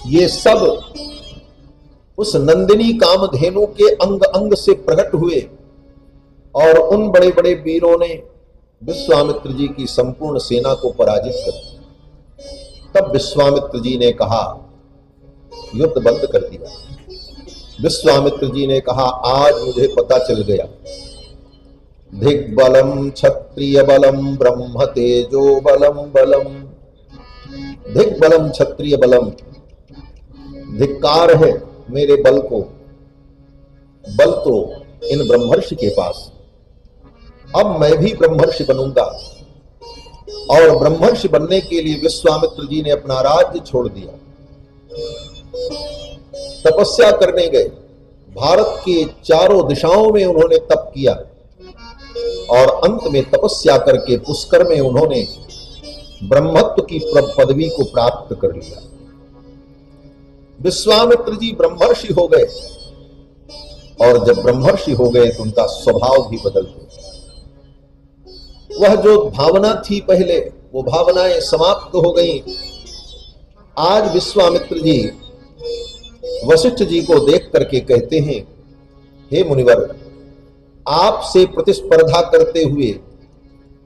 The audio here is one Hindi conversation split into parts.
ये सब उस नंदिनी कामधेनु के अंग अंग से प्रकट हुए और उन बड़े बड़े वीरों ने विश्वामित्र जी की संपूर्ण सेना को पराजित कर दिया। तब विश्वामित्र जी ने कहा, युद्ध बंद कर दिया। विश्वामित्र जी ने कहा, आज मुझे पता चल गया, धिग्बलम क्षत्रिय बलम ब्रह्म तेजो बलम बलम। धिग्बलम क्षत्रिय बलम, धिक्कार है मेरे बल को, बल तो इन ब्रह्मर्षि के पास। अब मैं भी ब्रह्मर्षि बनूंगा। और ब्रह्मर्षि बनने के लिए विश्वामित्र जी ने अपना राज्य छोड़ दिया, तपस्या करने गए। भारत के चारों दिशाओं में उन्होंने तप किया और अंत में तपस्या करके पुष्कर में उन्होंने ब्रह्मत्व की पदवी को प्राप्त कर लिया। विश्वामित्र जी ब्रह्मर्षि हो गए और जब ब्रह्मर्षि हो गए तो उनका स्वभाव भी बदल गया। वह जो भावना थी पहले, वो भावनाएं समाप्त हो गई। आज विश्वामित्र जी वशिष्ठ जी को देख करके कहते हैं, हे मुनिवर, आपसे प्रतिस्पर्धा करते हुए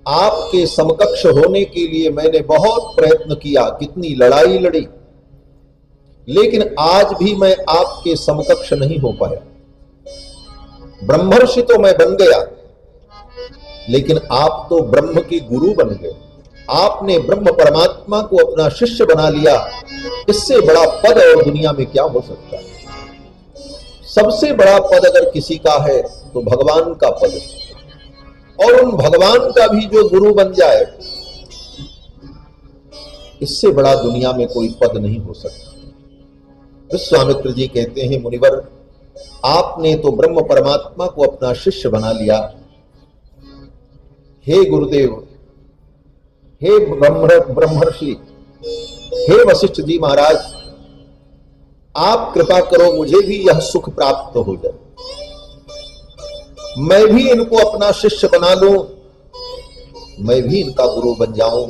आपके समकक्ष होने के लिए मैंने बहुत प्रयत्न किया, कितनी लड़ाई लड़ी, लेकिन आज भी मैं आपके समकक्ष नहीं हो पाया। ब्रह्मर्षि तो मैं बन गया, लेकिन आप तो ब्रह्म के गुरु बन गए। आपने ब्रह्म परमात्मा को अपना शिष्य बना लिया। इससे बड़ा पद और दुनिया में क्या हो सकता है? सबसे बड़ा पद अगर किसी का है तो भगवान का पद, और उन भगवान का भी जो गुरु बन जाए, इससे बड़ा दुनिया में कोई पद नहीं हो सकता। विश्वामित्र जी कहते हैं, मुनिवर, आपने तो ब्रह्म परमात्मा को अपना शिष्य बना लिया। हे गुरुदेव, हे ब्रह्मर्षि, हे वशिष्ठ जी महाराज, आप कृपा करो मुझे भी यह सुख प्राप्त हो जाए, मैं भी इनको अपना शिष्य बना लूं, मैं भी इनका गुरु बन जाऊं,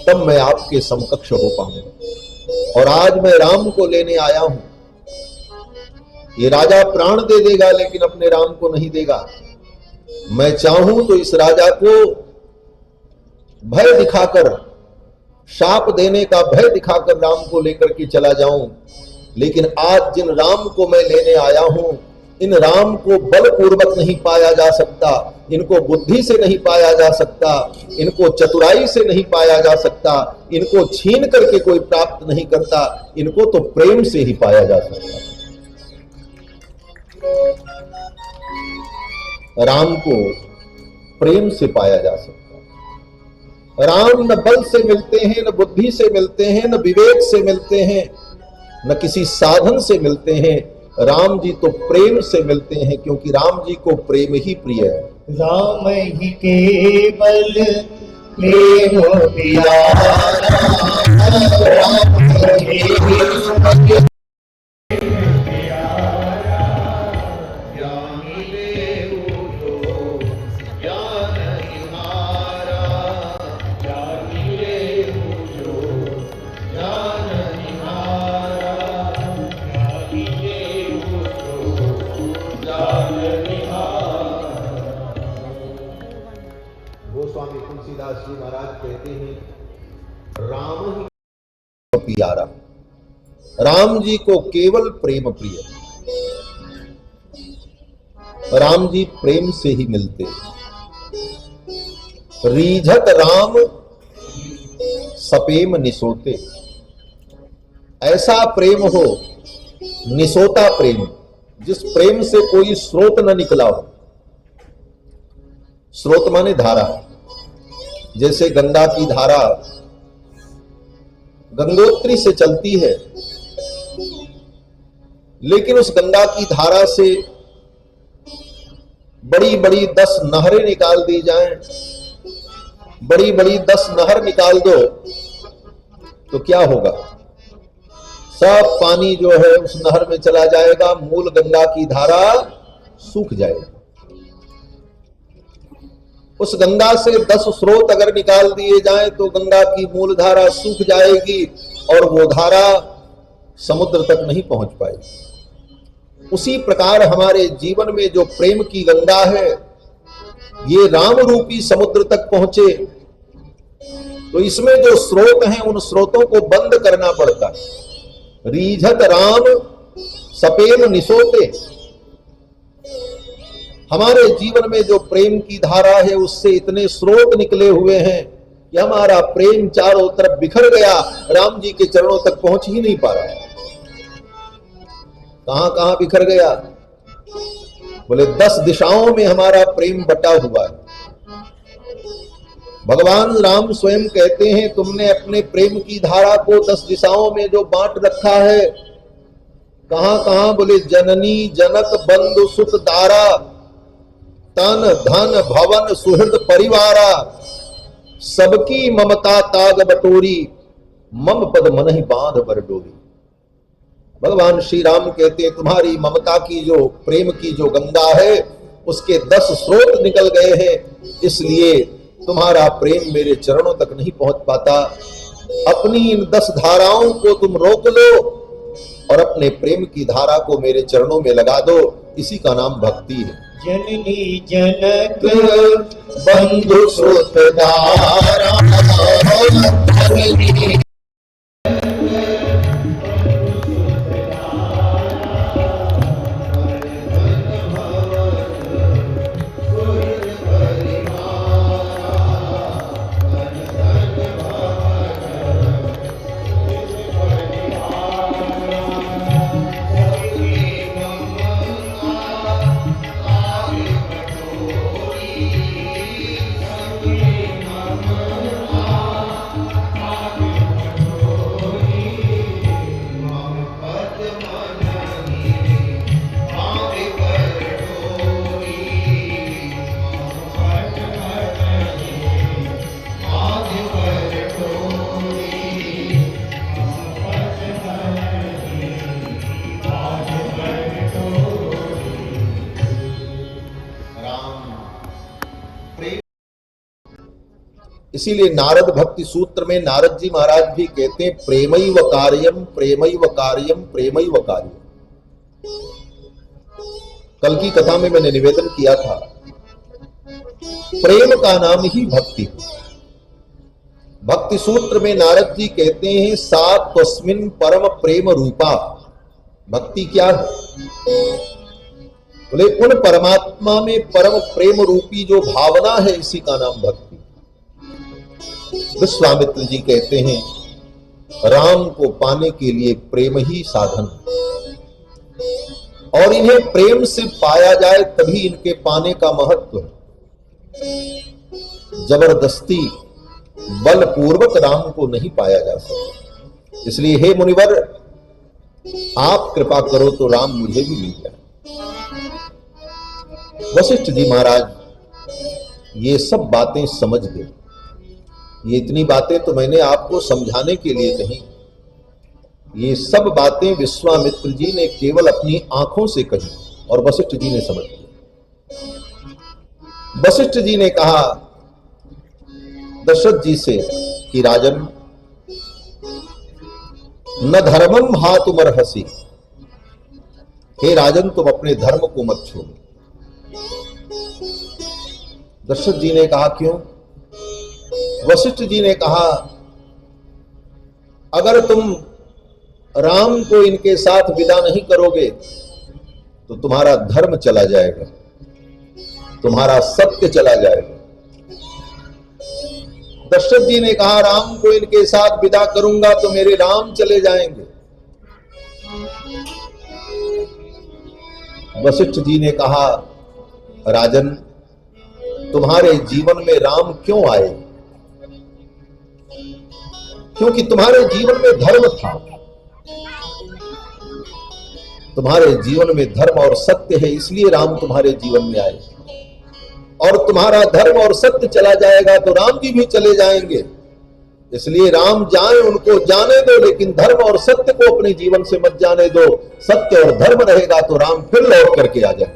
तब मैं आपके समकक्ष हो पाऊंगा। और आज मैं राम को लेने आया हूं। ये राजा प्राण दे देगा लेकिन अपने राम को नहीं देगा। मैं चाहूं तो इस राजा को भय दिखाकर, शाप देने का भय दिखाकर राम को लेकर के चला जाऊं, लेकिन आज जिन राम को मैं लेने आया हूं, इन राम को बलपूर्वक नहीं पाया जा सकता, इनको बुद्धि से नहीं पाया जा सकता, इनको चतुराई से नहीं पाया जा सकता, इनको छीन करके कोई प्राप्त नहीं करता, इनको तो प्रेम से ही पाया जा सकता। राम को प्रेम से पाया जा सकता। राम न बल से मिलते हैं, न बुद्धि से मिलते हैं, न विवेक से मिलते हैं, न किसी साधन से मिलते हैं। राम जी तो प्रेम से मिलते हैं, क्योंकि राम जी को प्रेम ही प्रिय है। राम ही केवल प्रेम प्यारा, राम ही गोस्वामी तुलसीदास जी महाराज कहते हैं, राम ही प्यारा, राम जी को केवल प्रेम प्रिय। राम जी प्रेम से ही मिलते। रीझत राम सपेम निसोते, ऐसा प्रेम हो, निसोता प्रेम, जिस प्रेम से कोई स्रोत न निकला हो। स्रोत माने धारा। जैसे गंगा की धारा गंगोत्री से चलती है, लेकिन उस गंगा की धारा से बड़ी बड़ी 10 नहरें निकाल दी जाएं, बड़ी बड़ी 10 नहर निकाल दो तो क्या होगा? सब पानी जो है उस नहर में चला जाएगा, मूल गंगा की धारा सूख जाएगी। उस गंगा से 10 स्रोत अगर निकाल दिए जाएं तो गंगा की मूल धारा सूख जाएगी और वो धारा समुद्र तक नहीं पहुंच पाएगी। उसी प्रकार हमारे जीवन में जो प्रेम की गंगा है, ये राम रूपी समुद्र तक पहुंचे तो इसमें जो स्रोत हैं उन स्रोतों को बंद करना पड़ता है। रीझत राम सपेम निसोते। हमारे जीवन में जो प्रेम की धारा है उससे इतने स्रोत निकले हुए हैं कि हमारा प्रेम चारों तरफ बिखर गया, राम जी के चरणों तक पहुंच ही नहीं पा रहा है। कहां कहां बिखर गया? बोले 10 दिशाओं में हमारा प्रेम बटा हुआ है। भगवान राम स्वयं कहते हैं, तुमने अपने प्रेम की धारा को 10 दिशाओं में जो बांट रखा है। कहां कहां? बोले जननी जनक बंधु सुत दारा, तन धन भवन सुहृद परिवारा, सबकी ममता ताग बटोरी, मम पद मन ही बांध बर डोरी। भगवान श्री राम कहते हैं, तुम्हारी ममता की जो प्रेम की जो गंगा है उसके 10 स्रोत निकल गए हैं, इसलिए तुम्हारा प्रेम मेरे चरणों तक नहीं पहुंच पाता। अपनी इन 10 धाराओं को तुम रोक लो और अपने प्रेम की धारा को मेरे चरणों में लगा दो। इसी का नाम भक्ति है। जननी जनक बंधु सुत दारा, इसीलिए नारद भक्ति सूत्र में नारद जी महाराज भी कहते हैं, प्रेमैव कार्यम प्रेमैव कार्यम प्रेमैव कार्यम। कल की कथा में मैंने निवेदन किया था, प्रेम का नाम ही भक्ति। भक्ति सूत्र में नारद जी कहते हैं, सा तस्मिन् परम प्रेम रूपा। भक्ति क्या है? बोले उन परमात्मा में परम प्रेम रूपी जो भावना है, इसी का नाम भक्ति। विश्वामित्र जी कहते हैं, राम को पाने के लिए प्रेम ही साधन है और इन्हें प्रेम से पाया जाए तभी इनके पाने का महत्व है। जबरदस्ती बलपूर्वक राम को नहीं पाया जा सकता। इसलिए हे मुनिवर, आप कृपा करो तो राम मुझे भी मिल जाए। वशिष्ठ जी महाराज ये सब बातें समझ गए। ये इतनी बातें तो मैंने आपको समझाने के लिए कही, ये सब बातें विश्वामित्र जी ने केवल अपनी आंखों से कही और वशिष्ठ जी ने समझ लिया। वशिष्ठ जी ने कहा दशरथ जी से कि राजन, न धर्मम हा तुमर्हसि। हे राजन, तुम अपने धर्म को मत छोड़ो। दशरथ जी ने कहा क्यों? वशिष्ठ जी ने कहा, अगर तुम राम को इनके साथ विदा नहीं करोगे तो तुम्हारा धर्म चला जाएगा, तुम्हारा सत्य चला जाएगा। दशरथ जी ने कहा, राम को इनके साथ विदा करूंगा तो मेरे राम चले जाएंगे। वशिष्ठ जी ने कहा, राजन, तुम्हारे जीवन में राम क्यों आए? क्योंकि तुम्हारे जीवन में धर्म था, तुम्हारे जीवन में धर्म और सत्य है, इसलिए राम तुम्हारे जीवन में आए। और तुम्हारा धर्म और सत्य चला जाएगा तो राम जी भी चले जाएंगे। इसलिए राम जाए उनको जाने दो, लेकिन धर्म और सत्य को अपने जीवन से मत जाने दो। सत्य और धर्म रहेगा तो राम फिर लौट करके आ जाए।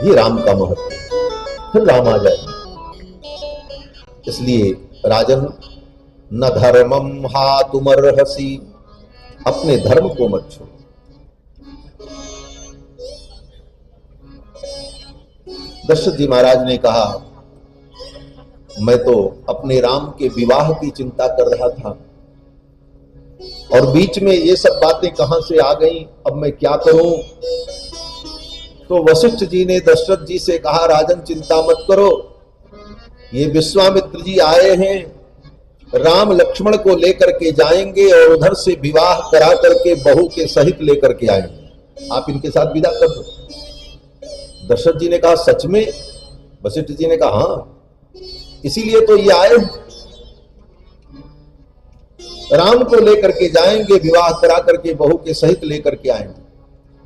ये राम का महत्व है, फिर राम आ जाए। इसलिए राजन, न धर्मम हा तुमर्हसि अपने धर्म को मत छोड़ो। दशरथ जी महाराज ने कहा, मैं तो अपने राम के विवाह की चिंता कर रहा था और बीच में ये सब बातें कहां से आ गईं, अब मैं क्या करूं। तो वशिष्ठ जी ने दशरथ जी से कहा, राजन चिंता मत करो, ये विश्वामित्र जी आए हैं, राम लक्ष्मण को लेकर के जाएंगे और उधर से विवाह करा करके बहू के सहित लेकर के आएंगे, आप इनके साथ विदा कर दो। दशरथ जी ने कहा, सच में? वशिष्ठ जी ने कहा, हाँ, इसीलिए तो ये आए, राम को लेकर के जाएंगे, विवाह करा करके बहू के सहित लेकर के आएंगे।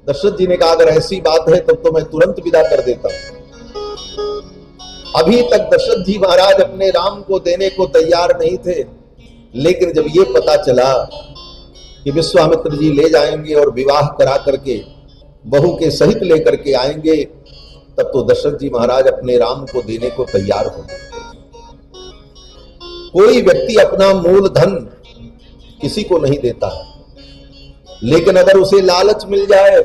दशरथ जी ने कहा, अगर ऐसी बात है तब तो मैं तुरंत विदा कर देता हूं। अभी तक दशरथ जी महाराज अपने राम को देने को तैयार नहीं थे, लेकिन जब ये पता चला कि विश्वामित्र जी ले जाएंगे और विवाह करा करके बहू के सहित लेकर के आएंगे, तब तो दशरथ जी महाराज अपने राम को देने को तैयार हो गए। कोई व्यक्ति अपना मूल धन किसी को नहीं देता है, लेकिन अगर उसे लालच मिल जाए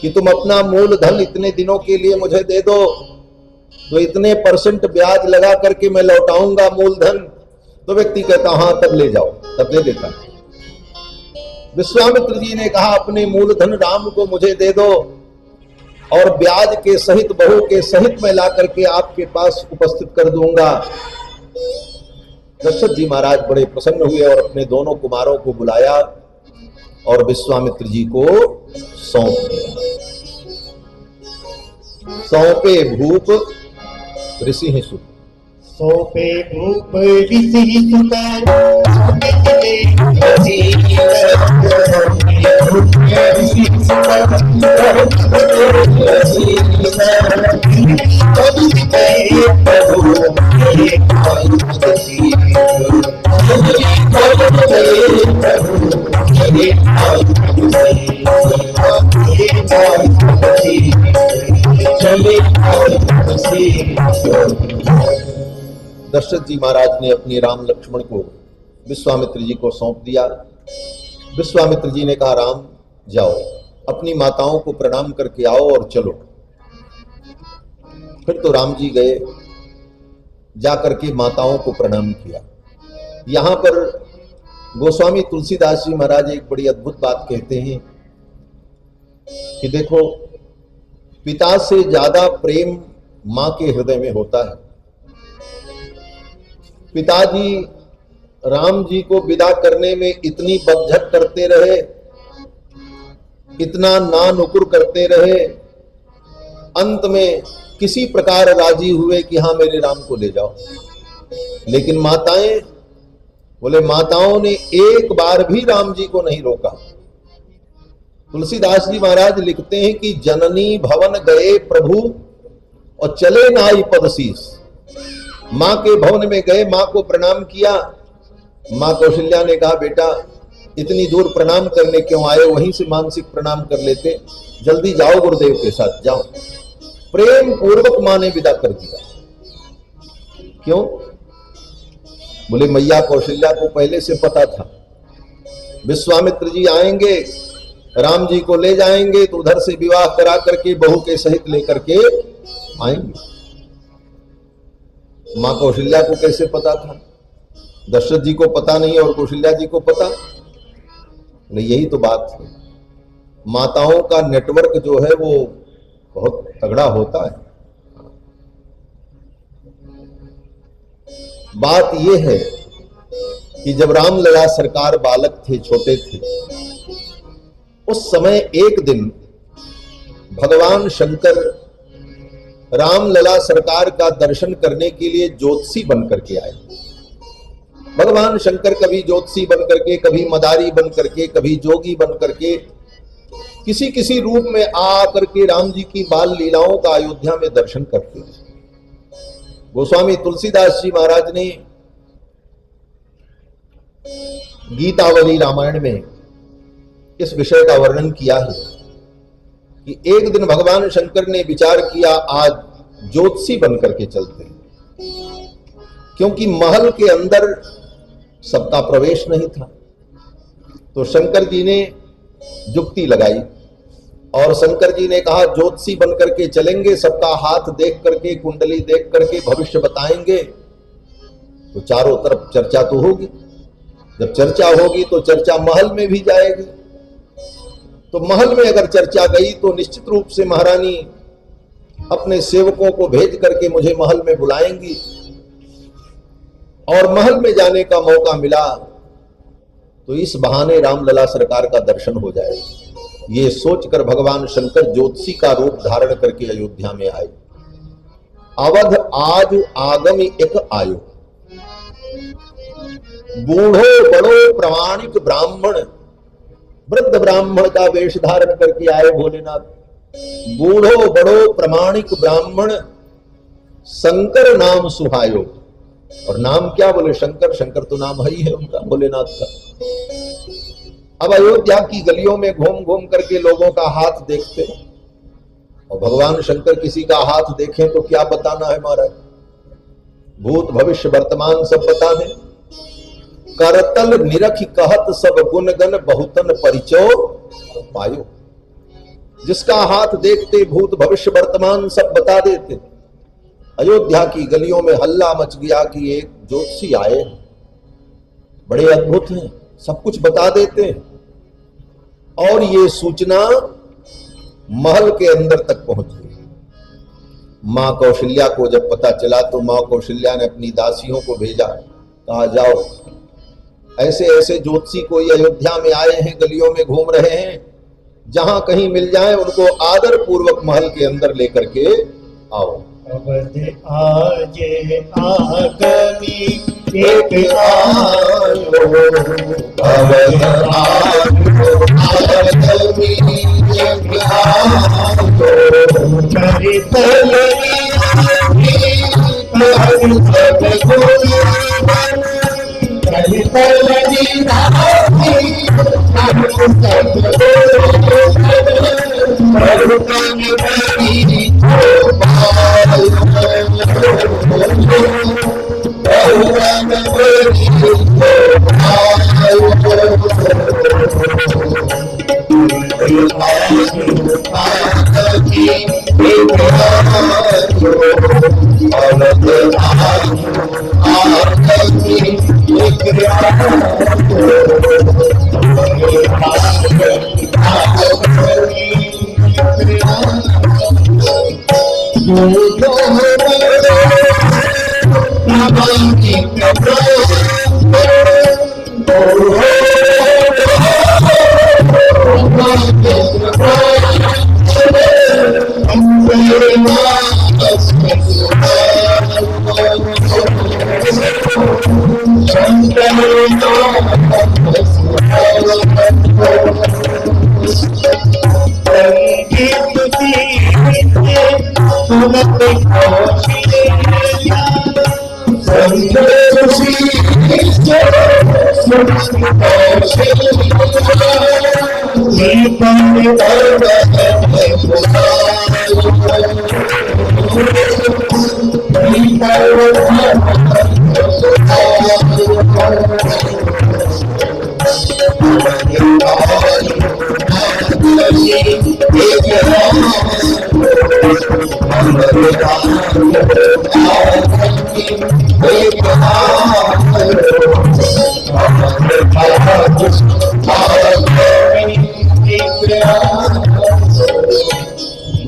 कि तुम अपना मूल धन इतने दिनों के लिए मुझे दे दो, तो इतने % ब्याज लगा करके मैं लौटाऊंगा मूलधन, तो व्यक्ति कहता हाँ तब ले जाओ, तब दे देता। विश्वामित्र जी ने कहा, अपने मूलधन राम को मुझे दे दो और ब्याज के सहित बहू के सहित मैं ला करके आपके पास उपस्थित कर दूंगा। दशरथ जी महाराज बड़े प्रसन्न हुए और अपने दोनों कुमारों को बुलाया और विश्वामित्र जी को सौंप दिया। सौंपे भूप ऋषि सुत, सौंपे भूप ऋषि सुत, दशरथ जी महाराज ने अपने राम लक्ष्मण को विश्वामित्र जी को सौंप दिया। विश्वामित्र जी ने कहा, राम जाओ, अपनी माताओं को प्रणाम करके आओ और चलो। फिर तो राम जी गए, जाकर के माताओं को प्रणाम किया। यहां पर गोस्वामी तुलसीदास जी महाराज एक बड़ी अद्भुत बात कहते हैं कि देखो, पिता से ज्यादा प्रेम मां के हृदय में होता है। पिताजी राम जी को विदा करने में इतनी बकझक करते रहे, इतना ना नुकुर करते रहे, अंत में किसी प्रकार राजी हुए कि हाँ मेरे राम को ले जाओ। लेकिन माताएं, बोले माताओं ने एक बार भी राम जी को नहीं रोका। तुलसीदास जी महाराज लिखते हैं कि जननी भवन गए प्रभु और चले नाई पदशीस। मां के भवन में गए, मां को प्रणाम किया। मां कौशल्या ने कहा, बेटा इतनी दूर प्रणाम करने क्यों आए, वहीं से मानसिक प्रणाम कर लेते, जल्दी जाओ गुरुदेव के साथ जाओ। प्रेम पूर्वक मां ने विदा कर दिया। क्यों? बोले मैया कौशल्या को पहले से पता था विश्वामित्र जी आएंगे, राम जी को ले जाएंगे, तो उधर से विवाह करा करके बहू के सहित लेकर के आएंगे। मां कौशल्या को कैसे पता था? दशरथ जी को पता नहीं और कौशल्या जी को पता नहीं। यही तो बात है, माताओं का नेटवर्क जो है वो बहुत तगड़ा होता है। बात यह है कि जब रामलला सरकार बालक थे, छोटे थे, उस समय एक दिन भगवान शंकर रामलला सरकार का दर्शन करने के लिए ज्योतिषी बन करके आए। भगवान शंकर कभी ज्योतिषी बन करके, कभी मदारी बन करके, कभी जोगी बन करके, किसी किसी रूप में आ करके राम जी की बाल लीलाओं का अयोध्या में दर्शन करते थे। गोस्वामी तुलसीदास जी महाराज ने गीतावली रामायण में इस विषय का वर्णन किया है कि एक दिन भगवान शंकर ने विचार किया, आज ज्योतिषी बन करके चलते हैं, क्योंकि महल के अंदर सबका प्रवेश नहीं था। तो शंकर जी ने जुक्ति लगाई और शंकर जी ने कहा ज्योतिषी बन करके चलेंगे, सबका हाथ देख करके, कुंडली देख करके भविष्य बताएंगे तो चारों तरफ चर्चा तो होगी। जब चर्चा होगी तो चर्चा महल में भी जाएगी। तो महल में अगर चर्चा गई तो निश्चित रूप से महारानी अपने सेवकों को भेज करके मुझे महल में बुलाएंगी और महल में जाने का मौका मिला तो इस बहाने रामलला सरकार का दर्शन हो जाएगा। ये सोचकर भगवान शंकर ज्योतिषी का रूप धारण करके अयोध्या में आए। अवध आज आगम एक आयो, बूढ़ो बड़ो प्रमाणिक ब्राह्मण, वृद्ध ब्राह्मण का वेश धारण करके आए भोलेनाथ। बूढ़ो बड़ो प्रमाणिक ब्राह्मण, शंकर नाम सुहायो। और नाम क्या बोले? शंकर। शंकर तो नाम ही है उनका, भोलेनाथ का। अब अयोध्या की गलियों में घूम घूम करके लोगों का हाथ देखते, और भगवान शंकर किसी का हाथ देखें तो क्या बताना है महाराज, भूत भविष्य वर्तमान सब बता दें। करतल निरखि कहत सब गुणगन बहुतन परिचय पायो। जिसका हाथ देखते भूत भविष्य वर्तमान सब बता देते। अयोध्या की गलियों में हल्ला मच गया कि एक ज्योतिषी आए, बड़े अद्भुत हैं, सब कुछ बता देते हैं। और ये सूचना महल के अंदर तक पहुंच गई। मां कौशल्या को जब पता चला तो मां कौशल्या ने अपनी दासियों को भेजा, कहा जाओ ऐसे ऐसे ज्योतिषी कोई अयोध्या में आए हैं, गलियों में घूम रहे हैं, जहां कहीं मिल जाए उनको आदर पूर्वक महल के अंदर लेकर के आओ। अवध आज आगमी एक आयो, अवध आगमी एक आयो, करतल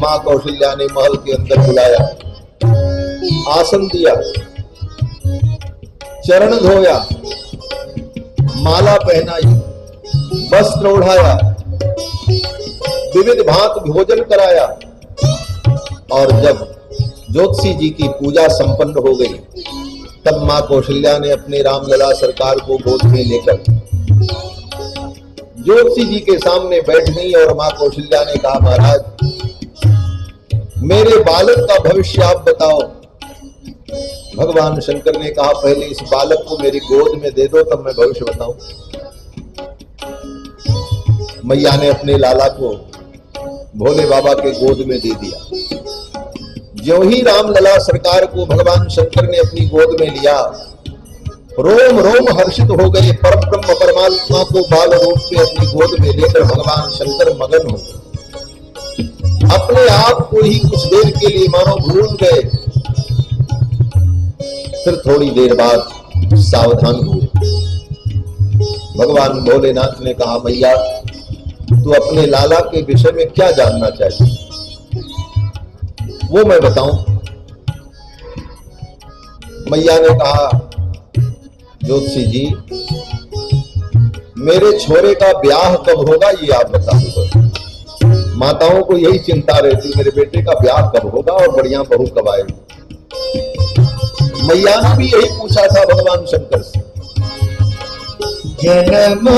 मां कौशल्या ने महल के अंदर बुलाया, आसन दिया, चरण धोया, माला पहनाई, वस्त्र ओढ़ाया, विविध भांत भोजन कराया। और जब ज्योतिषी जी की पूजा संपन्न हो गई तब मां कौशल्या ने अपने रामलला सरकार को गोद में लेकर ज्योतिषी जी के सामने बैठ गई और मां कौशल्या ने कहा, महाराज मेरे बालक का भविष्य आप बताओ। भगवान शंकर ने कहा, पहले इस बालक को मेरी गोद में दे दो तब मैं भविष्य बताऊं। मैया ने अपने लाला को भोले बाबा के गोद में दे दिया। ज्यों ही रामलला सरकार को भगवान शंकर ने अपनी गोद में लिया रोम रोम हर्षित हो गए। परब्रह्म परमात्मा को बाल रूप में अपनी गोद में लेकर भगवान शंकर मगन हो गए। अपने आप को ही कुछ देर के लिए मानो भूल गए। फिर थोड़ी देर बाद सावधान हुए। भगवान भोलेनाथ ने कहा, मैया तू अपने लाला के विषय में क्या जानना चाहती, वो मैं बताऊं। मैया ने कहा, ज्योतिषी जी मेरे छोरे का ब्याह कब होगा ये आप बता दो। माताओं को यही चिंता रहती, मेरे बेटे का ब्याह कब होगा और बढ़िया बहू कब आएगी। मैया ने भी यही पूछा था भगवान शंकर से। जन्म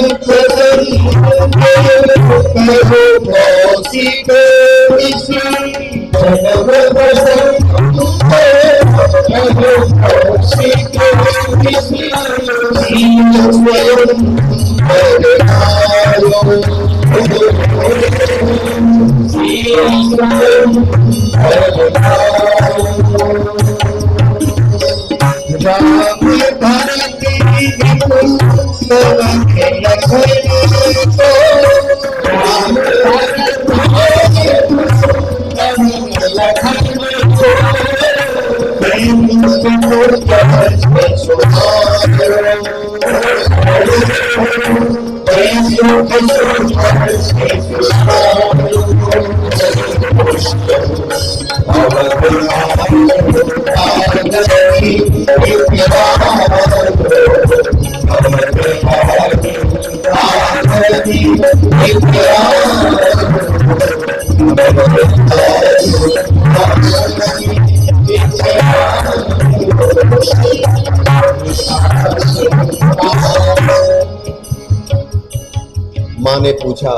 मां ने पूछा।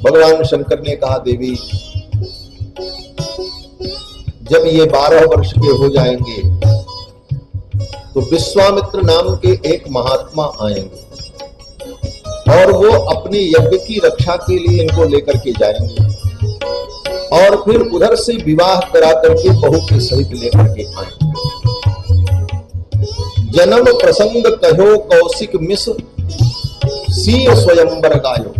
भगवान शंकर ने कहा, देवी जब ये 12 वर्ष के हो जाएंगे तो विश्वामित्र नाम के एक महात्मा आएंगे और वो अपने यज्ञ की रक्षा के लिए इनको लेकर के जाएंगे और फिर उधर से विवाह करा करके बहू के सहित लेकर के आएंगे। जन्म प्रसंग कहो कौशिक मिस सीय स्वयंवर गायो।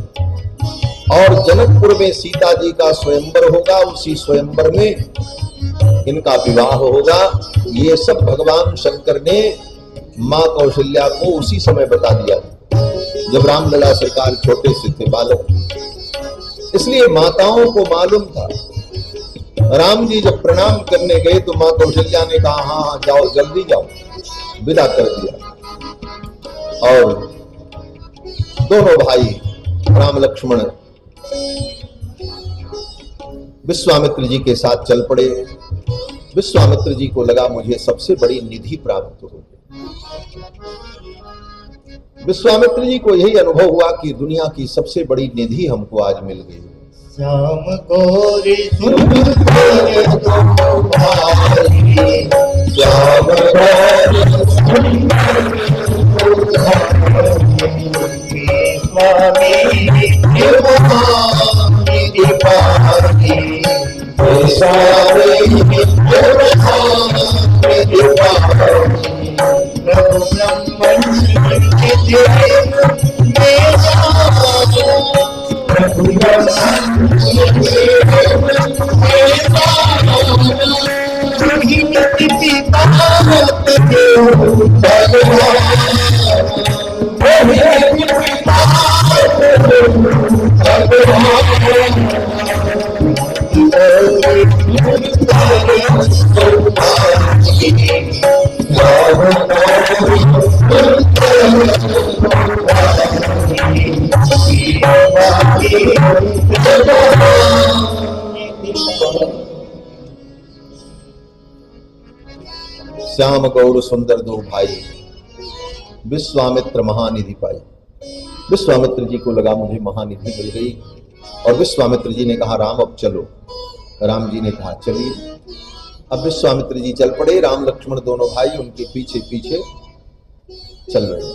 और जनकपुर में सीता जी का स्वयंवर होगा, उसी स्वयंवर में इनका विवाह होगा। ये सब भगवान शंकर ने मां कौशल्या को उसी समय बता दिया जब रामलला सरकार छोटे से थे, बालक। इसलिए माताओं को मालूम था। राम जी जब प्रणाम करने गए तो मां कौशल्या ने कहा, हाँ जाओ जल्दी जाओ, विदा कर दिया। और दोनों भाई राम लक्ष्मण विश्वामित्र जी के साथ चल पड़े। विश्वामित्र जी को लगा मुझे सबसे बड़ी निधि प्राप्त हो गई। विश्वामित्र जी को यही अनुभव हुआ कि दुनिया की सबसे बड़ी निधि हमको आज मिल गई। श्याम गौरी श्याम गौर सुंदर दो भाई, विश्वामित्र महानिधि पाई। विश्वामित्र जी को लगा मुझे महानिधि मिल गई और विश्वामित्र जी ने कहा, राम अब चलो। राम जी ने कहा, चलिए। अब विश्वामित्र जी चल पड़े। राम लक्ष्मण दोनों भाई उनके पीछे पीछे चल रहे।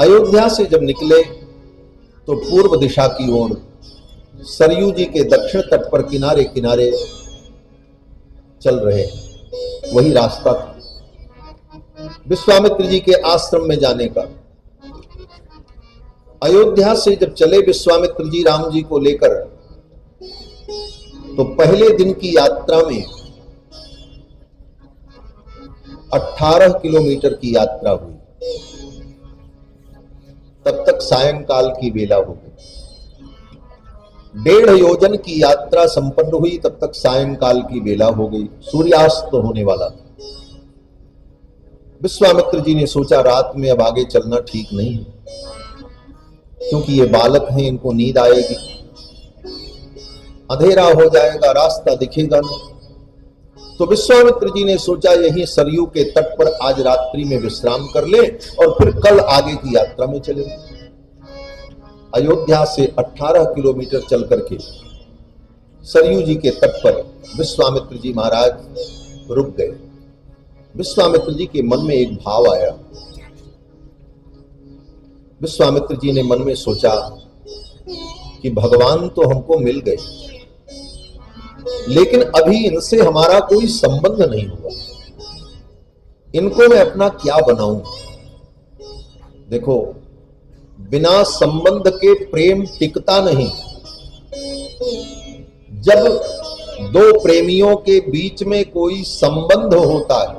अयोध्या से जब निकले तो पूर्व दिशा की ओर सरयू जी के दक्षिण तट पर किनारे किनारे चल रहे। वही रास्ता था विश्वामित्र जी के आश्रम में जाने का। अयोध्या से जब चले विश्वामित्र जी राम जी को लेकर, तो पहले दिन की यात्रा में 18 किलोमीटर की यात्रा हुई। तब तक सायंकाल की बेला हो गई। 1.5 योजन की यात्रा संपन्न हुई, तब तक सायंकाल की बेला हो गई, सूर्यास्त होने वाला था। विश्वामित्र जी ने सोचा रात में अब आगे चलना ठीक नहीं है, क्योंकि ये बालक हैं, इनको नींद आएगी, अंधेरा हो जाएगा, रास्ता दिखेगा नहीं। तो विश्वामित्र जी ने सोचा यहीं सरयू के तट पर आज रात्रि में विश्राम कर ले और फिर कल आगे की यात्रा में चले। अयोध्या से 18 किलोमीटर चल करके सरयू जी के तट पर विश्वामित्र जी महाराज रुक गए। विश्वामित्र जी के मन में एक भाव आया। विश्वामित्र जी ने मन में सोचा कि भगवान तो हमको मिल गए, लेकिन अभी इनसे हमारा कोई संबंध नहीं हुआ, इनको मैं अपना क्या बनाऊं। देखो, बिना संबंध के प्रेम टिकता नहीं। जब दो प्रेमियों के बीच में कोई संबंध होता है,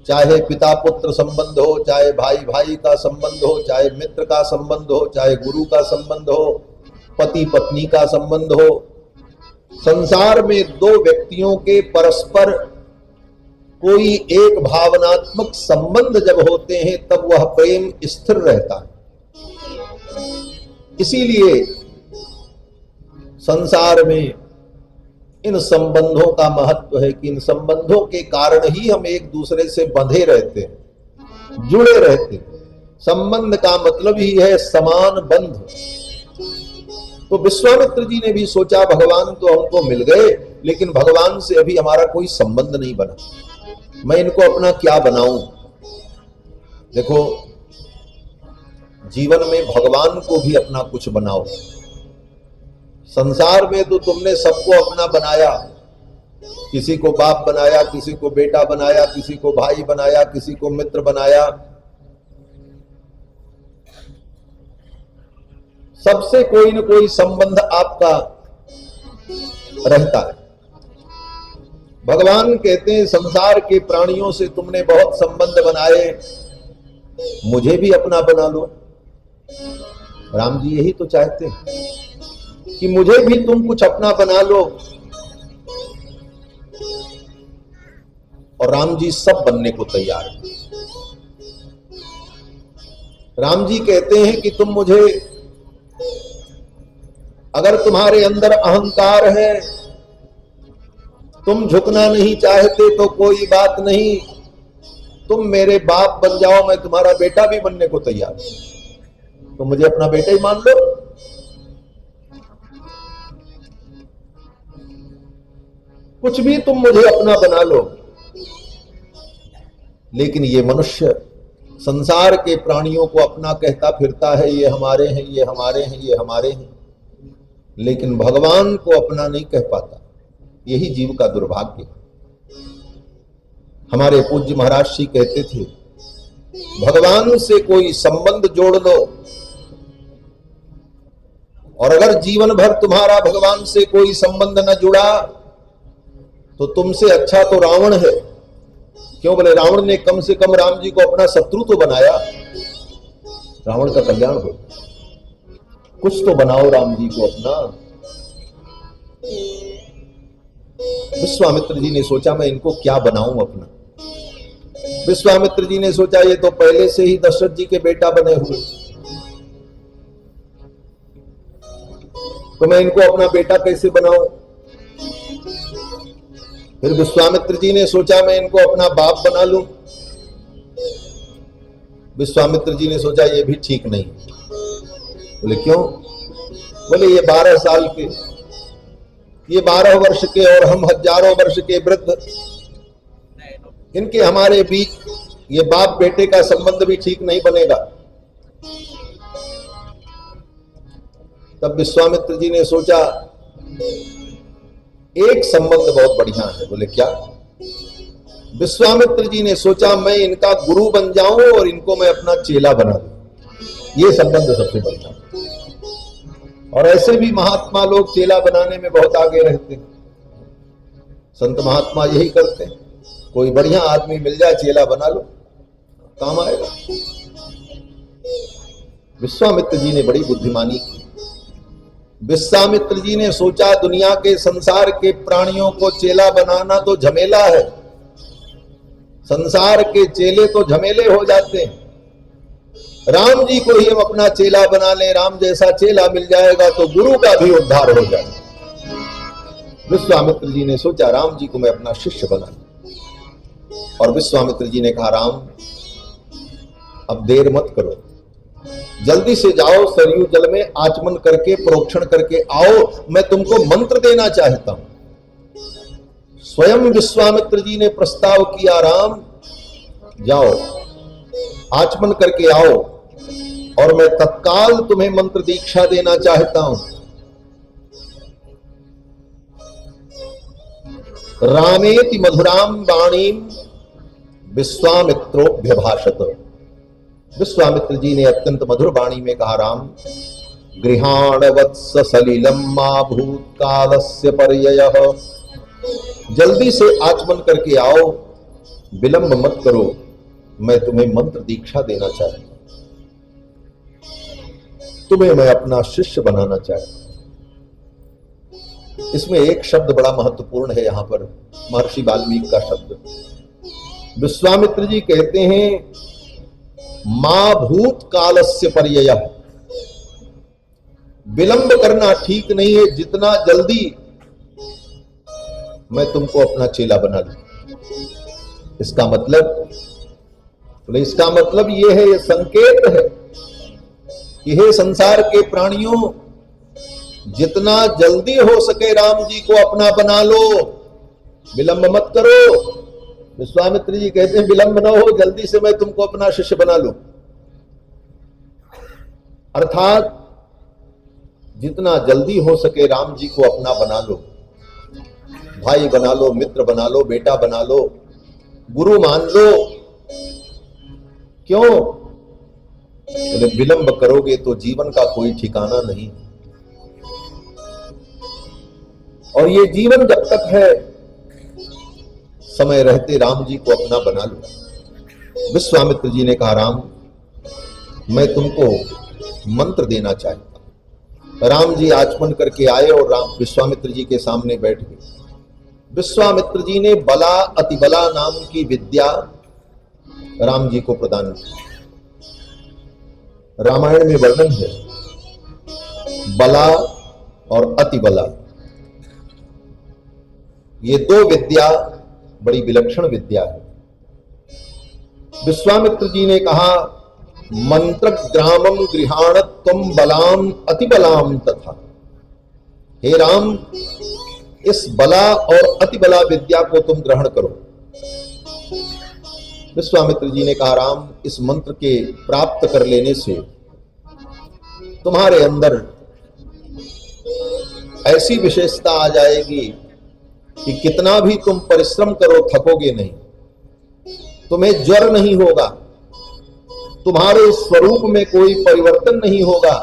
चाहे पिता पुत्र संबंध हो, चाहे भाई भाई का संबंध हो, चाहे मित्र का संबंध हो, चाहे गुरु का संबंध हो, पति पत्नी का संबंध हो, संसार में दो व्यक्तियों के परस्पर कोई एक भावनात्मक संबंध जब होते हैं तब वह प्रेम स्थिर रहता है। इसीलिए संसार में इन संबंधों का महत्व है कि इन संबंधों के कारण ही हम एक दूसरे से बंधे रहते हैं, जुड़े रहते हैं। संबंध का मतलब ही है समान बंध। तो विश्वामित्र जी ने भी सोचा भगवान तो हमको मिल गए, लेकिन भगवान से अभी हमारा कोई संबंध नहीं बना, मैं इनको अपना क्या बनाऊं। देखो, जीवन में भगवान को भी अपना कुछ बनाओ। संसार में तो तुमने सबको अपना बनाया, किसी को बाप बनाया, किसी को बेटा बनाया, किसी को भाई बनाया, किसी को मित्र बनाया, सबसे कोई न कोई संबंध आपका रहता है। भगवान कहते हैं संसार के प्राणियों से तुमने बहुत संबंध बनाए, मुझे भी अपना बना लो। राम जी यही तो चाहते हैं कि मुझे भी तुम कुछ अपना बना लो। और राम जी सब बनने को तैयार हैं। राम जी कहते हैं कि तुम मुझे, अगर तुम्हारे अंदर अहंकार है, तुम झुकना नहीं चाहते तो कोई बात नहीं, तुम मेरे बाप बन जाओ, मैं तुम्हारा बेटा भी बनने को तैयार हूं, तो मुझे अपना बेटा ही मान लो। कुछ भी तुम मुझे अपना बना लो। लेकिन ये मनुष्य संसार के प्राणियों को अपना कहता फिरता है, ये हमारे हैं, ये हमारे हैं, ये हमारे हैं, लेकिन भगवान को अपना नहीं कह पाता। यही जीव का दुर्भाग्य। हमारे पूज्य महाराज श्री कहते थे, भगवान से कोई संबंध जोड़ लो, और अगर जीवन भर तुम्हारा भगवान से कोई संबंध न जुड़ा तो तुमसे अच्छा तो रावण है। क्यों बोले? रावण ने कम से कम राम जी को अपना शत्रु तो बनाया, रावण का कल्याण हो। कुछ तो बनाओ राम जी को अपना। विश्वामित्र जी ने सोचा मैं इनको क्या बनाऊं अपना। विश्वामित्र जी ने सोचा ये तो पहले से ही दशरथ जी के बेटा बने हुए, तो मैं इनको अपना बेटा कैसे बनाऊं। फिर विश्वामित्र जी ने सोचा मैं इनको अपना बाप बना लूं। विश्वामित्र जी ने सोचा ये भी ठीक नहीं। बोले क्यों? बोले ये 12 साल के, ये 12 वर्ष के और हम हजारों वर्ष के वृद्ध, इनके हमारे बीच ये बाप बेटे का संबंध भी ठीक नहीं बनेगा। तब विश्वामित्र जी ने सोचा एक संबंध बहुत बढ़िया है। बोले क्या? विश्वामित्र जी ने सोचा मैं इनका गुरु बन जाऊं और इनको मैं अपना चेला बना दूं। ये संबंध सबसे बढ़िया। और ऐसे भी महात्मा लोग चेला बनाने में बहुत आगे रहते हैं। संत महात्मा यही करते हैं, कोई बढ़िया आदमी मिल जाए चेला बना लो, काम आएगा। विश्वामित्र जी ने बड़ी बुद्धिमानी की। विश्वामित्र जी ने सोचा दुनिया के संसार के प्राणियों को चेला बनाना तो झमेला है, संसार के चेले तो झमेले हो जाते हैं, राम जी को ही हम अपना चेला बना लें, राम जैसा चेला मिल जाएगा तो गुरु का भी उद्धार हो जाएगा। विश्वामित्र जी ने सोचा राम जी को मैं अपना शिष्य बना लूं। और विश्वामित्र जी ने कहा राम अब देर मत करो, जल्दी से जाओ सरयू जल में आचमन करके प्रोक्षण करके आओ, मैं तुमको मंत्र देना चाहता हूं। स्वयं विश्वामित्र जी ने प्रस्ताव किया राम जाओ आचमन करके आओ और मैं तत्काल तुम्हें मंत्र दीक्षा देना चाहता हूं। रामेति मधुराम वाणीम विश्वामित्रोऽभ्यभाषत। विश्वामित्र जी ने अत्यंत मधुर वाणी में कहा राम गृहाण वत्स सलिलम मा भूतकालस्य पर्ययः। जल्दी से आचमन करके आओ, विलंब मत करो, मैं तुम्हें मंत्र दीक्षा देना चाहता हूं, तुम्हें मैं अपना शिष्य बनाना चाहता हूं। इसमें एक शब्द बड़ा महत्वपूर्ण है, यहां पर महर्षि वाल्मीकि का शब्द। विश्वामित्र जी कहते हैं मां भूत कालस्य पर्ययः। विलंब करना ठीक नहीं है, जितना जल्दी मैं तुमको अपना चेला बना लूं। इसका मतलब यह है, यह संकेत है कि हे संसार के प्राणियों जितना जल्दी हो सके राम जी को अपना बना लो, विलंब मत करो। विश्वामित्र जी कहते हैं विलंब न हो, जल्दी से मैं तुमको अपना शिष्य बना लूं। अर्थात जितना जल्दी हो सके राम जी को अपना बना लो, भाई बना लो, मित्र बना लो, बेटा बना लो, गुरु मान लो। क्यों? विलंब करोगे तो जीवन का कोई ठिकाना नहीं, और ये जीवन जब तक है समय रहते राम जी को अपना बना लो। विश्वामित्र जी ने कहा राम मैं तुमको मंत्र देना चाहता हूं। राम जी आचमन करके आए और राम विश्वामित्र जी के सामने बैठ गए। विश्वामित्र जी ने बला अतिबला नाम की विद्या राम जी को प्रदान की। रामायण में वर्णन है बला और अतिबला, ये दो विद्या बड़ी विलक्षण विद्या है। विश्वामित्र जी ने कहा मंत्र ग्रामम गृहाण तुम बलाम अतिबलाम तथा। हे राम इस बला और अतिबला विद्या को तुम ग्रहण करो। विश्वामित्र जी ने कहा राम इस मंत्र के प्राप्त कर लेने से तुम्हारे अंदर ऐसी विशेषता आ जाएगी कि कितना भी तुम परिश्रम करो थकोगे नहीं, तुम्हें ज्वर नहीं होगा, तुम्हारे स्वरूप में कोई परिवर्तन नहीं होगा,